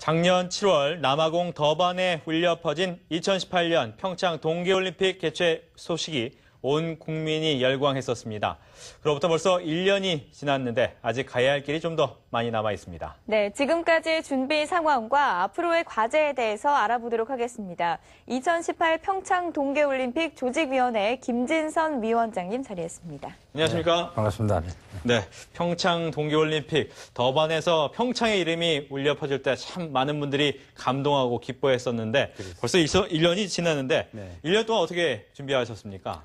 작년 7월 남아공 더반에 울려 퍼진 2018년 평창 동계올림픽 개최 소식이 온 국민이 열광했었습니다. 그로부터 벌써 1년이 지났는데 아직 가야 할 길이 좀 더 많이 남아 있습니다. 네, 지금까지의 준비 상황과 앞으로의 과제에 대해서 알아보도록 하겠습니다. 2018 평창 동계올림픽 조직위원회 김진선 위원장님 자리했습니다. 안녕하십니까? 네, 반갑습니다. 네, 평창 동계올림픽 더반에서 평창의 이름이 울려 퍼질 때 참 많은 분들이 감동하고 기뻐했었는데 벌써 1년이 지났는데 네. 1년 동안 어떻게 준비하셨습니까?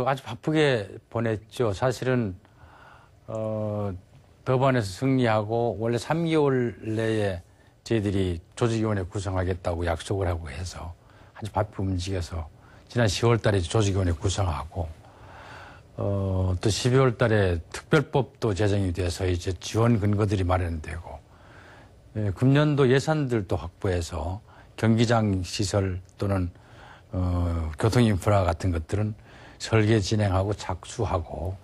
아주 바쁘게 보냈죠. 사실은 더반에서 승리하고 원래 3개월 내에 저희들이 조직위원회 구성하겠다고 약속을 하고 해서 아주 바쁘게 움직여서 지난 10월 달에 조직위원회 구성하고 또 12월 달에 특별법도 제정이 돼서 이제 지원 근거들이 마련되고 금년도 예산들도 확보해서 경기장 시설 또는 교통 인프라 같은 것들은 설계 진행하고 착수하고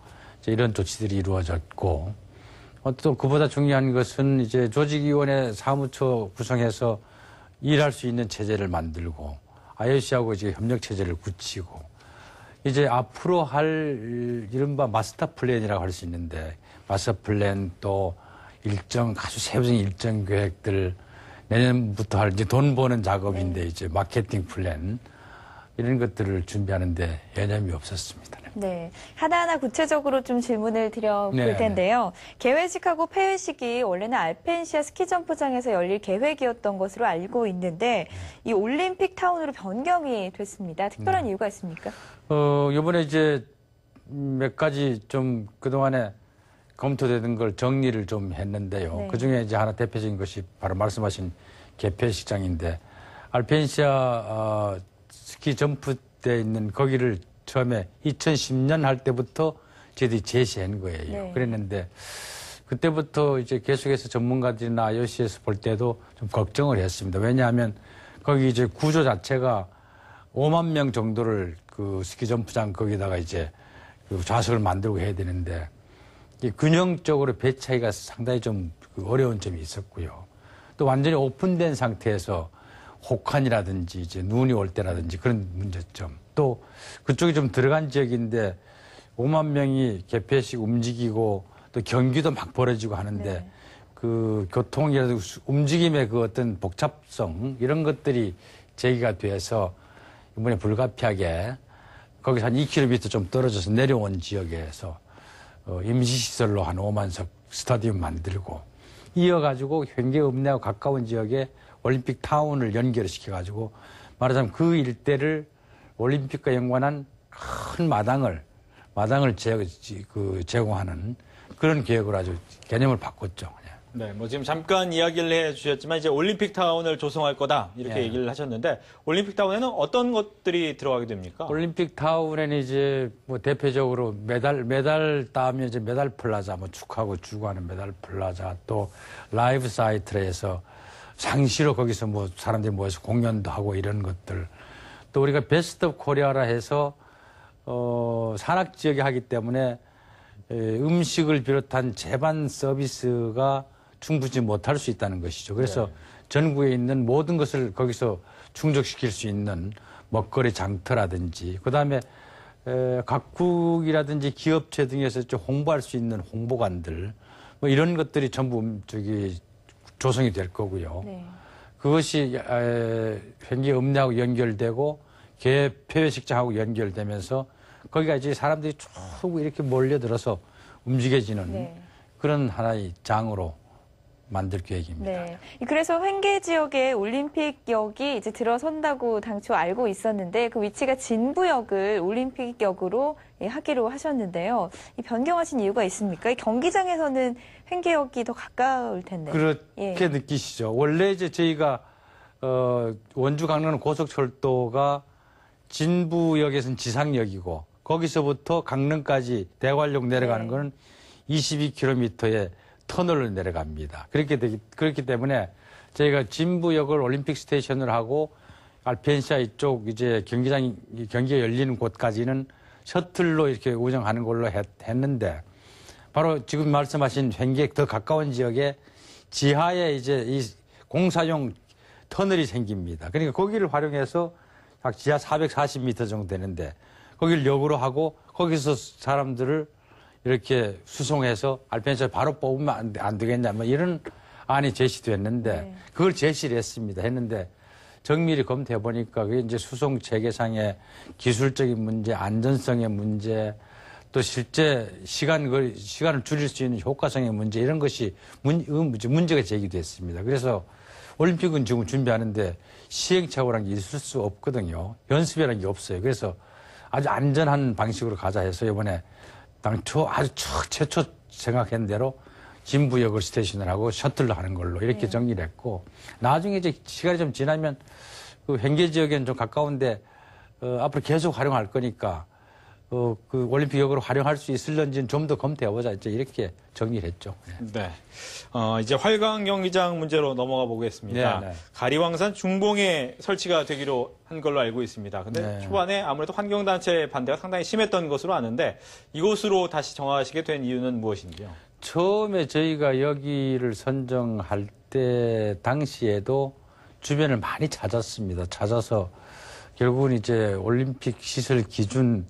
이런 조치들이 이루어졌고 또 그보다 중요한 것은 이제 조직위원회 사무처 구성해서 일할 수 있는 체제를 만들고 IOC하고 이제 협력 체제를 굳히고 이제 앞으로 할 이른바 마스터 플랜이라고 할 수 있는데 마스터 플랜 또 일정 아주 세부적인 일정 계획들 내년부터 할 이제 돈 버는 작업인데 이제 마케팅 플랜 이런 것들을 준비하는데 여념이 없었습니다. 네, 하나하나 구체적으로 좀 질문을 드려볼 네, 텐데요. 개회식하고 폐회식이 원래는 알펜시아 스키점프장에서 열릴 계획이었던 것으로 알고 있는데 이 올림픽 타운으로 변경이 됐습니다. 특별한 이유가 있습니까? 이번에 이제 몇 가지 좀 그동안에 검토되는 걸 정리를 좀 했는데요. 네. 그중에 이제 하나 대표적인 것이 바로 말씀하신 개폐식장인데 알펜시아 스키 점프 때 있는 거기를 처음에 2010년 할 때부터 저희들이 제시한 거예요. 네. 그랬는데 그때부터 이제 계속해서 전문가들이나 IOC에서 볼 때도 좀 걱정을 했습니다. 왜냐하면 거기 이제 구조 자체가 5만 명 정도를 그 스키 점프장 거기다가 이제 그 좌석을 만들고 해야 되는데 균형적으로 배치하기가 상당히 좀 어려운 점이 있었고요. 또 완전히 오픈된 상태에서 혹한이라든지 이제 눈이 올 때라든지 그런 문제점. 또 그쪽이 좀 들어간 지역인데 5만 명이 개폐식 움직이고 또 경기도 막 벌어지고 하는데 네. 그 교통이라든지 움직임의 그 어떤 복잡성 이런 것들이 제기가 돼서 이번에 불가피하게 거기서 한 2km 좀 떨어져서 내려온 지역에서 임시시설로 한 5만석 스타디움 만들고 이어가지고 현계읍내하고 가까운 지역에 올림픽 타운을 연결시켜가지고 말하자면 그 일대를 올림픽과 연관한 큰 마당을 제공하는 그런 계획으로 아주 개념을 바꿨죠. 네, 뭐 지금 잠깐 이야기를 해주셨지만 이제 올림픽 타운을 조성할 거다 이렇게 예. 얘기를 하셨는데 올림픽 타운에는 어떤 것들이 들어가게 됩니까? 올림픽 타운에는 이제 뭐 대표적으로 메달 따면 이제 메달 플라자 뭐 축하하고 주고 하는 메달 플라자 또 라이브 사이트를 해서 상시로 거기서 뭐 사람들이 모여서 공연도 하고 이런 것들 또 우리가 베스트 오브 코리아라 해서 산악 지역에 하기 때문에 음식을 비롯한 제반 서비스가 충분히 못할 수 있다는 것이죠. 그래서 네. 전국에 있는 모든 것을 거기서 충족시킬 수 있는 먹거리 장터라든지 그다음에 각국이라든지 기업체 등에서 좀 홍보할 수 있는 홍보관들 뭐 이런 것들이 전부 조성이 될 거고요. 네. 그것이 현재 읍내하고 연결되고 개폐회식장하고 연결되면서 거기가 이제 사람들이 쭉 이렇게 몰려들어서 움직여지는 네. 그런 하나의 장으로 만들 계획입니다. 네. 그래서 횡계 지역에 올림픽역이 이제 들어선다고 당초 알고 있었는데 그 위치가 진부역을 올림픽역으로 하기로 하셨는데요. 이 변경하신 이유가 있습니까? 이 경기장에서는 횡계역이 더 가까울 텐데. 그렇게 느끼시죠. 원래 이제 저희가 원주 강릉 고속철도가 진부역에서는 지상역이고 거기서부터 강릉까지 대관역 내려가는 거는 22km의 터널로 내려갑니다. 그렇기 때문에 저희가 진부역을 올림픽 스테이션을 하고 알펜시아 이쪽 이제 경기가 열리는 곳까지는 셔틀로 이렇게 운영하는 걸로 했는데 바로 지금 말씀하신 횡계 더 가까운 지역에 지하에 이제 이 공사용 터널이 생깁니다. 그러니까 거기를 활용해서 약 지하 440m 정도 되는데 거기를 역으로 하고 거기서 사람들을 이렇게 수송해서 알펜시를 바로 뽑으면 안 되겠냐 뭐 이런 안이 제시됐는데 네. 그걸 제시를 했는데 정밀히 검토해 보니까 그게 이제 수송 체계상의 기술적인 문제, 안전성의 문제, 또 실제 시간을 줄일 수 있는 효과성의 문제 이런 것이 문제가 제기됐습니다. 그래서 올림픽은 지금 준비하는데 시행착오라는 게 있을 수 없거든요. 연습이라는 게 없어요. 그래서 아주 안전한 방식으로 가자 해서 이번에 당초 아주 최초 생각한 대로 진부역을 스테이션을 하고 셔틀로 하는 걸로 이렇게 정리를 했고 나중에 이제 시간이 좀 지나면 그 현계 지역에는 좀 가까운데 앞으로 계속 활용할 거니까 그 올림픽역으로 활용할 수 있을런지는 좀 더 검토해보자 이제 이렇게 정리를 했죠. 네. 이제 활강 경기장 문제로 넘어가 보겠습니다. 네, 네. 가리왕산 중봉에 설치가 되기로 한 걸로 알고 있습니다. 근데 네. 초반에 아무래도 환경단체 반대가 상당히 심했던 것으로 아는데 이곳으로 다시 정하시게 된 이유는 무엇인지요? 처음에 저희가 여기를 선정할 때 당시에도 주변을 많이 찾았습니다. 찾아서 결국은 이제 올림픽 시설 기준에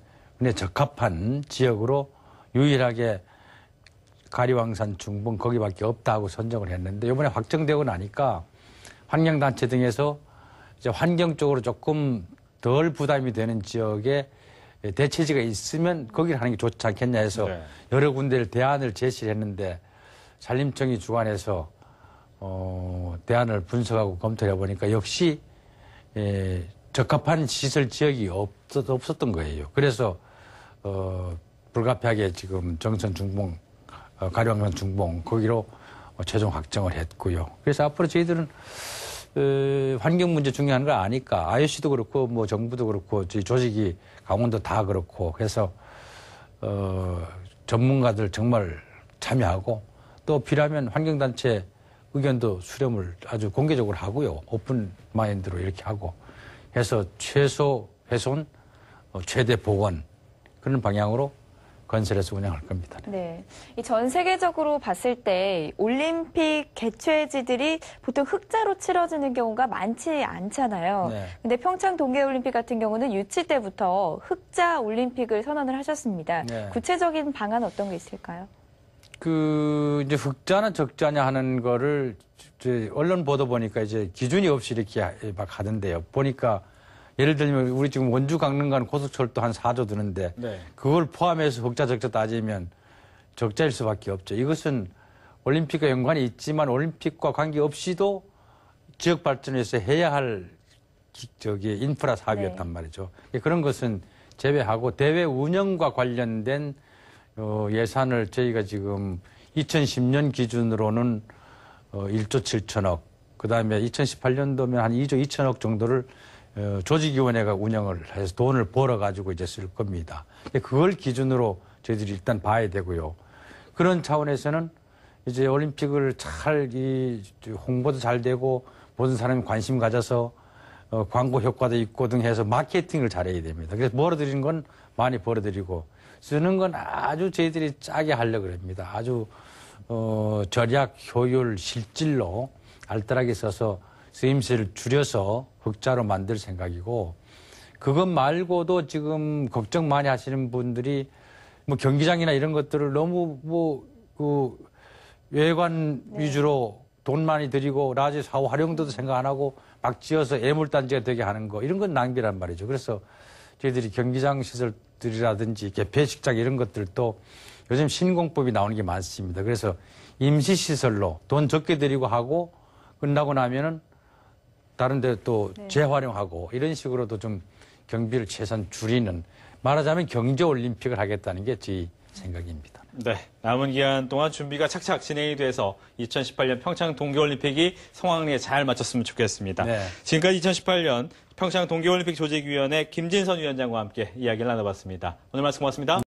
적합한 지역으로 유일하게 가리왕산 중봉 거기밖에 없다고 선정을 했는데 이번에 확정되고 나니까 환경단체 등에서 이제 환경적으로 조금 덜 부담이 되는 지역에 대체지가 있으면 거기를 하는 게 좋지 않겠냐 해서 네. 여러 군데를 대안을 제시를 했는데 산림청이 주관해서 대안을 분석하고 검토를 해보니까 역시 적합한 시설 지역이 없었던 거예요. 그래서 불가피하게 지금 정선 중봉, 가리왕산 중봉 거기로 최종 확정을 했고요. 그래서 앞으로 저희들은 환경 문제 중요한 걸 아니까 IOC도 그렇고 뭐 정부도 그렇고 저희 조직이 강원도 다 그렇고 그래서 전문가들 정말 참여하고 또 필요하면 환경단체 의견도 수렴을 아주 공개적으로 하고요. 오픈 마인드로 이렇게 하고 해서 최소 훼손, 최대 복원 그런 방향으로 건설해서 운영할 겁니다. 네. 이 전 세계적으로 봤을 때 올림픽 개최지들이 보통 흑자로 치러지는 경우가 많지 않잖아요. 네. 근데 평창 동계올림픽 같은 경우는 유치 때부터 흑자 올림픽을 선언을 하셨습니다. 네. 구체적인 방안 어떤 게 있을까요? 이제 흑자나 적자냐 하는 거를 이제 언론 보도 보니까 이제 기준이 없이 이렇게 막 하던데요. 보니까 예를 들면 우리 지금 원주 강릉간 고속철도 한 4조 드는데 네. 그걸 포함해서 흑자 적자 따지면 적자일 수밖에 없죠. 이것은 올림픽과 연관이 있지만 올림픽과 관계없이도 지역 발전에서 해야 할 인프라 사업이었단 말이죠. 그런 것은 제외하고 대회 운영과 관련된 예산을 저희가 지금 2010년 기준으로는 1조 7천억, 그 다음에 2018년도면 한 2조 2천억 정도를 조직위원회가 운영을 해서 돈을 벌어가지고 이제 쓸 겁니다. 그걸 기준으로 저희들이 일단 봐야 되고요. 그런 차원에서는 이제 올림픽을 잘, 홍보도 잘 되고 모든 사람이 관심 가져서 광고 효과도 있고 등 해서 마케팅을 잘해야 됩니다. 그래서 벌어들이는 건 많이 벌어들이고 쓰는 건 아주 저희들이 짜게 하려고 합니다. 아주, 절약, 효율, 실질로 알뜰하게 써서 쓰임새를 줄여서 흑자로 만들 생각이고 그것 말고도 지금 걱정 많이 하시는 분들이 뭐 경기장이나 이런 것들을 너무 외관 위주로 돈 많이 들이고 라지 사후 활용도도 생각 안 하고 막 지어서 애물단지가 되게 하는 거 이런 건 낭비란 말이죠. 그래서 저희들이 경기장 시설들이라든지 개폐식장 이런 것들도 요즘 신공법이 나오는 게 많습니다. 그래서 임시시설로 돈 적게 들이고 하고 끝나고 나면은 다른 데 또 재활용하고 이런 식으로도 좀 경비를 최소한 줄이는 말하자면 경제올림픽을 하겠다는 게 제 생각입니다. 네. 남은 기간 동안 준비가 착착 진행이 돼서 2018년 평창 동계올림픽이 성황리에 잘 마쳤으면 좋겠습니다. 네. 지금까지 2018년 평창 동계올림픽 조직위원회 김진선 위원장과 함께 이야기를 나눠봤습니다. 오늘 말씀 고맙습니다.